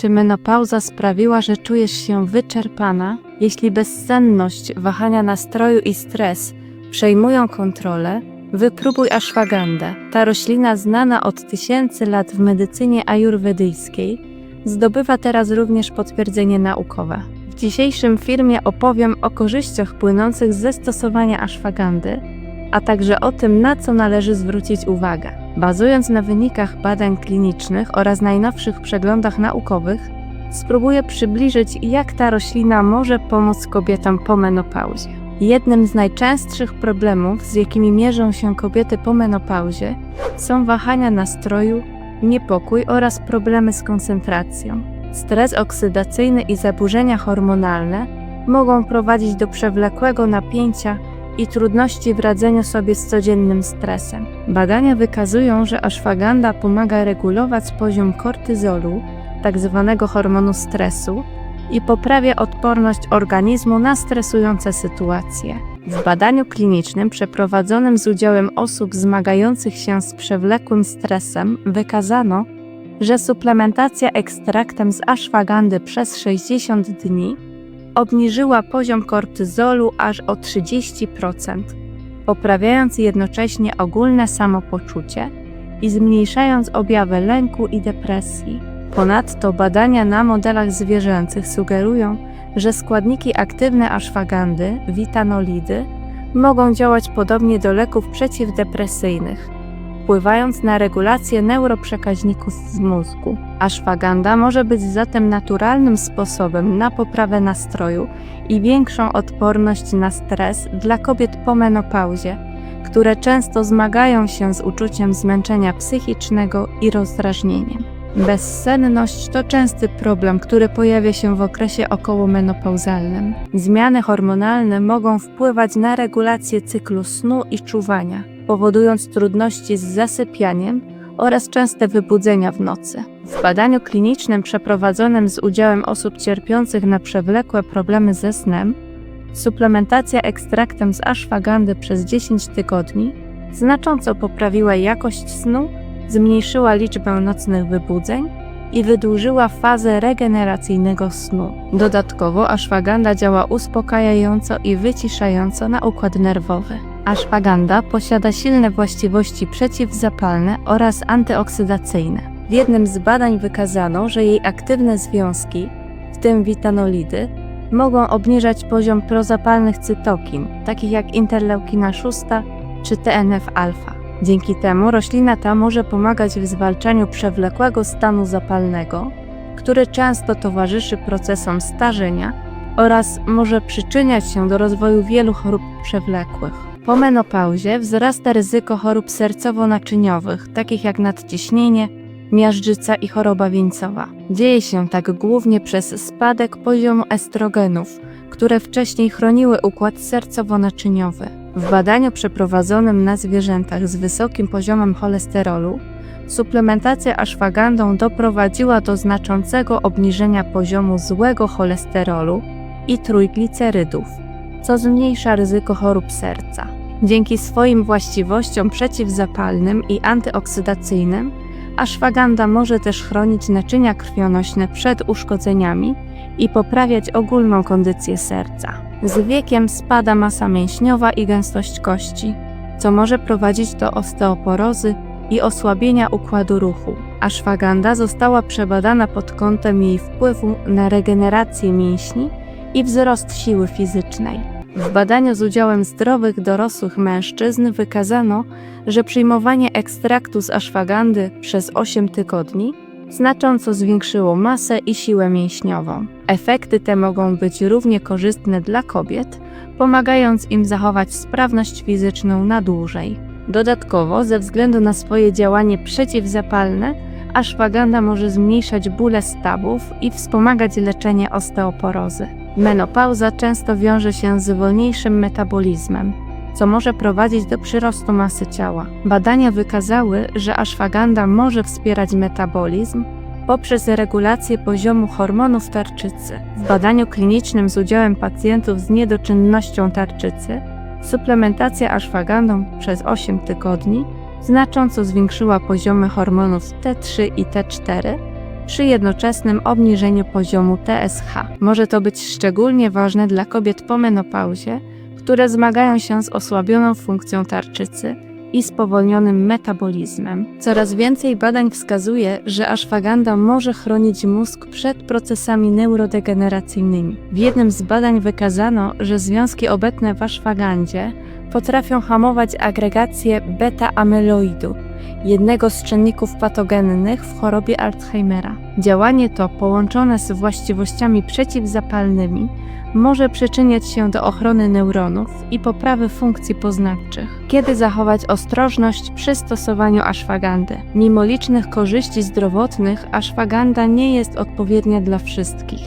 Czy menopauza sprawiła, że czujesz się wyczerpana? Jeśli bezsenność, wahania nastroju i stres przejmują kontrolę, wypróbuj ashwagandę. Ta roślina znana od tysięcy lat w medycynie ajurwedyjskiej zdobywa teraz również potwierdzenie naukowe. W dzisiejszym filmie opowiem o korzyściach płynących ze stosowania ashwagandy, a także o tym, na co należy zwrócić uwagę. Bazując na wynikach badań klinicznych oraz najnowszych przeglądach naukowych, spróbuję przybliżyć, jak ta roślina może pomóc kobietom po menopauzie. Jednym z najczęstszych problemów, z jakimi mierzą się kobiety po menopauzie, są wahania nastroju, niepokój oraz problemy z koncentracją. Stres oksydacyjny i zaburzenia hormonalne mogą prowadzić do przewlekłego napięcia i trudności w radzeniu sobie z codziennym stresem. Badania wykazują, że ashwaganda pomaga regulować poziom kortyzolu, tzw. hormonu stresu, i poprawia odporność organizmu na stresujące sytuacje. W badaniu klinicznym przeprowadzonym z udziałem osób zmagających się z przewlekłym stresem wykazano, że suplementacja ekstraktem z ashwagandy przez 60 dni obniżyła poziom kortyzolu aż o 30%, poprawiając jednocześnie ogólne samopoczucie i zmniejszając objawy lęku i depresji. Ponadto badania na modelach zwierzęcych sugerują, że składniki aktywne ashwagandy, witanolidy, mogą działać podobnie do leków przeciwdepresyjnych, wpływając na regulację neuroprzekaźników w mózgu. Ashwaganda może być zatem naturalnym sposobem na poprawę nastroju i większą odporność na stres dla kobiet po menopauzie, które często zmagają się z uczuciem zmęczenia psychicznego i rozdrażnieniem. Bezsenność to częsty problem, który pojawia się w okresie okołomenopauzalnym. Zmiany hormonalne mogą wpływać na regulację cyklu snu i czuwania, powodując trudności z zasypianiem oraz częste wybudzenia w nocy. W badaniu klinicznym przeprowadzonym z udziałem osób cierpiących na przewlekłe problemy ze snem, suplementacja ekstraktem z ashwagandy przez 10 tygodni znacząco poprawiła jakość snu, zmniejszyła liczbę nocnych wybudzeń i wydłużyła fazę regeneracyjnego snu. Dodatkowo ashwaganda działa uspokajająco i wyciszająco na układ nerwowy. Ashwaganda posiada silne właściwości przeciwzapalne oraz antyoksydacyjne. W jednym z badań wykazano, że jej aktywne związki, w tym witanolidy, mogą obniżać poziom prozapalnych cytokin, takich jak interleukina 6 czy TNF-alfa. Dzięki temu roślina ta może pomagać w zwalczaniu przewlekłego stanu zapalnego, który często towarzyszy procesom starzenia oraz może przyczyniać się do rozwoju wielu chorób przewlekłych. Po menopauzie wzrasta ryzyko chorób sercowo-naczyniowych, takich jak nadciśnienie, miażdżyca i choroba wieńcowa. Dzieje się tak głównie przez spadek poziomu estrogenów, które wcześniej chroniły układ sercowo-naczyniowy. W badaniu przeprowadzonym na zwierzętach z wysokim poziomem cholesterolu, suplementacja ashwagandą doprowadziła do znaczącego obniżenia poziomu złego cholesterolu i trójglicerydów, co zmniejsza ryzyko chorób serca. Dzięki swoim właściwościom przeciwzapalnym i antyoksydacyjnym, ashwaganda może też chronić naczynia krwionośne przed uszkodzeniami i poprawiać ogólną kondycję serca. Z wiekiem spada masa mięśniowa i gęstość kości, co może prowadzić do osteoporozy i osłabienia układu ruchu. Ashwaganda została przebadana pod kątem jej wpływu na regenerację mięśni i wzrost siły fizycznej. W badaniu z udziałem zdrowych dorosłych mężczyzn wykazano, że przyjmowanie ekstraktu z ashwagandy przez 8 tygodni znacząco zwiększyło masę i siłę mięśniową. Efekty te mogą być równie korzystne dla kobiet, pomagając im zachować sprawność fizyczną na dłużej. Dodatkowo, ze względu na swoje działanie przeciwzapalne, ashwaganda może zmniejszać bóle stawów i wspomagać leczenie osteoporozy. Menopauza często wiąże się z wolniejszym metabolizmem, co może prowadzić do przyrostu masy ciała. Badania wykazały, że ashwaganda może wspierać metabolizm poprzez regulację poziomu hormonów tarczycy. W badaniu klinicznym z udziałem pacjentów z niedoczynnością tarczycy suplementacja ashwagandą przez 8 tygodni znacząco zwiększyła poziomy hormonów T3 i T4, przy jednoczesnym obniżeniu poziomu TSH. Może to być szczególnie ważne dla kobiet po menopauzie, które zmagają się z osłabioną funkcją tarczycy i spowolnionym metabolizmem. Coraz więcej badań wskazuje, że ashwagandha może chronić mózg przed procesami neurodegeneracyjnymi. W jednym z badań wykazano, że związki obecne w ashwagandzie potrafią hamować agregację beta-amyloidu, jednego z czynników patogennych w chorobie Alzheimera. Działanie to, połączone z właściwościami przeciwzapalnymi, może przyczyniać się do ochrony neuronów i poprawy funkcji poznawczych. Kiedy zachować ostrożność przy stosowaniu ashwagandhy? Mimo licznych korzyści zdrowotnych, ashwagandha nie jest odpowiednia dla wszystkich,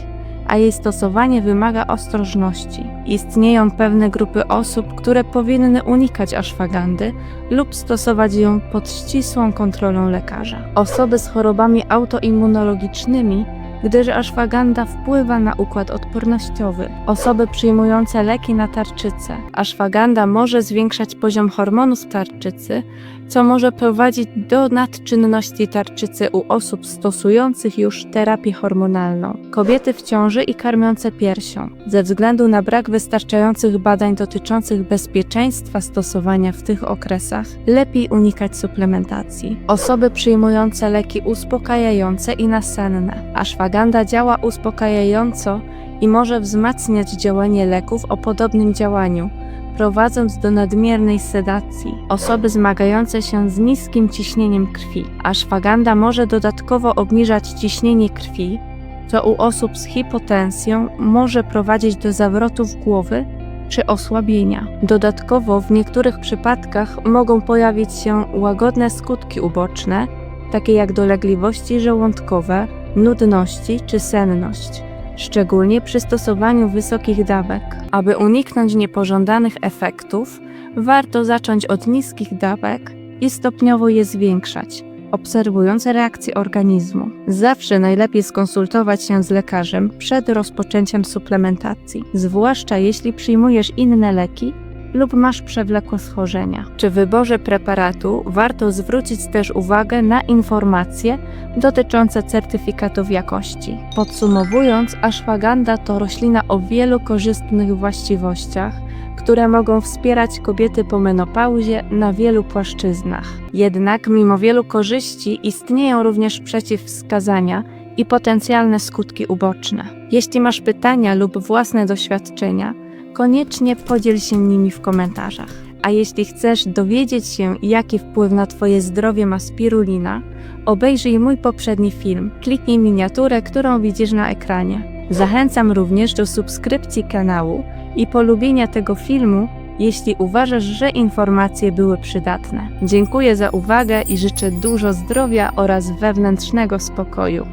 a jej stosowanie wymaga ostrożności. Istnieją pewne grupy osób, które powinny unikać ashwagandhy lub stosować ją pod ścisłą kontrolą lekarza. Osoby z chorobami autoimmunologicznymi, gdyż ashwagandha wpływa na układ odpornościowy. Osoby przyjmujące leki na tarczycę. Ashwagandha może zwiększać poziom hormonów tarczycy, co może prowadzić do nadczynności tarczycy u osób stosujących już terapię hormonalną. Kobiety w ciąży i karmiące piersią. Ze względu na brak wystarczających badań dotyczących bezpieczeństwa stosowania w tych okresach, lepiej unikać suplementacji. Osoby przyjmujące leki uspokajające i nasenne. Ashwagandha działa uspokajająco i może wzmacniać działanie leków o podobnym działaniu, prowadząc do nadmiernej sedacji. Osoby zmagające się z niskim ciśnieniem krwi. Ashwagandha może dodatkowo obniżać ciśnienie krwi, co u osób z hipotensją może prowadzić do zawrotów głowy czy osłabienia. Dodatkowo w niektórych przypadkach mogą pojawić się łagodne skutki uboczne, takie jak dolegliwości żołądkowe, nudności czy senność, szczególnie przy stosowaniu wysokich dawek. Aby uniknąć niepożądanych efektów, warto zacząć od niskich dawek i stopniowo je zwiększać, obserwując reakcję organizmu. Zawsze najlepiej skonsultować się z lekarzem przed rozpoczęciem suplementacji, zwłaszcza jeśli przyjmujesz inne leki lub masz przewlekłe schorzenia. Przy wyborze preparatu warto zwrócić też uwagę na informacje dotyczące certyfikatów jakości. Podsumowując, ashwagandha to roślina o wielu korzystnych właściwościach, które mogą wspierać kobiety po menopauzie na wielu płaszczyznach. Jednak mimo wielu korzyści istnieją również przeciwwskazania i potencjalne skutki uboczne. Jeśli masz pytania lub własne doświadczenia, koniecznie podziel się nimi w komentarzach. A jeśli chcesz dowiedzieć się, jaki wpływ na Twoje zdrowie ma spirulina, obejrzyj mój poprzedni film. Kliknij miniaturę, którą widzisz na ekranie. Zachęcam również do subskrypcji kanału i polubienia tego filmu, jeśli uważasz, że informacje były przydatne. Dziękuję za uwagę i życzę dużo zdrowia oraz wewnętrznego spokoju.